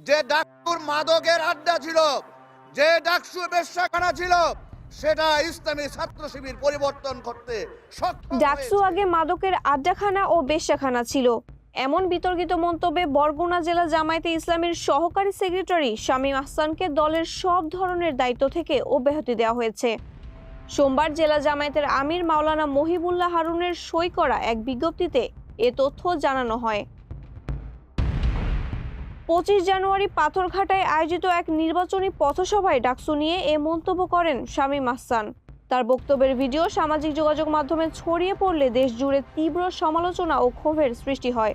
যে ডাকসুর মাদকের আড্ডা ছিল, যে ডাকসু বেশ্যাখানা ছিল, সেটা ইসলামী ছাত্র শিবির পরিবর্তন করতে সক্ষম ডাকসু হয়েছে। আগে মাদকের আড্ডাখানা ও বেশ্যাখানা ছিল, এমন বিতর্কিত মন্তব্যে বরগুনা জেলা জামায়াতে ইসলামীর সহকারী সেক্রেটারি শামীম আহসানকে দলের সব ধরনের দায়িত্ব থেকে অব্যাহতি দেওয়া হয়েছে। সোমবার জেলা জামায়াতের আমির মাওলানা মহিবুল্লাহ হারুনের সই করা এক বিজ্ঞপ্তিতে এ তথ্য জানানো হয়। 25 জানুয়ারি পাথরঘাটায় আয়োজিত এক নির্বাচনী পথসভায় ডাকসু নিয়ে এ মন্তব্য করেন শামীম আহসান। তার বক্তব্যের ভিডিও সামাজিক যোগাযোগ মাধ্যমে ছড়িয়ে পড়লে দেশ জুড়ে তীব্র সমালোচনা ও ক্ষোভের সৃষ্টি হয়।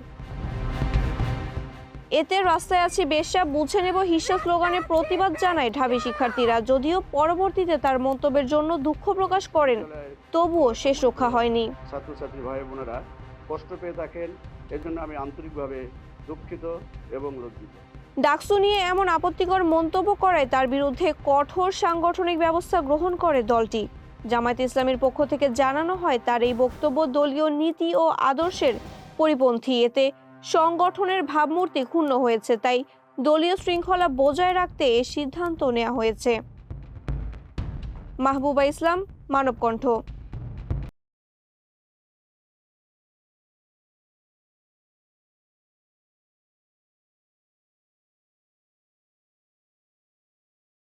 এতে রাস্তায় আছি বেশ্যা, বুঝে নেব হিস্সা স্লোগানে প্রতিবাদ জানায় ঢাবি শিক্ষার্থীরা। যদিও পরবর্তীতে তার মন্তব্যের জন্য দুঃখ প্রকাশ করেন, তবুও শেষ রক্ষা হয়নি। ছাত্রছাত্রী ভাই বোনেরা কষ্ট পেয়ে থাকেন, এর জন্য আমি আন্তরিকভাবে দুঃখিত এবং লজ্জিত। ডাকসু নিয়ে এমন আপত্তিকর মন্তব্য করায় তার বিরুদ্ধে কঠোর সাংগঠনিক ব্যবস্থা গ্রহণ করে দলটি। জামায়াত ইসলামীর পক্ষ থেকে জানানো হয়, তার এই বক্তব্য দলীয় নীতি ও আদর্শের পরিপন্থী। এতে সংগঠনের ভাবমূর্তি ক্ষুণ্ণ হয়েছে, তাই দলীয় শৃঙ্খলা বজায় রাখতে এ সিদ্ধান্ত নেওয়া হয়েছে। মাহবুবা ইসলাম, মানবকণ্ঠ।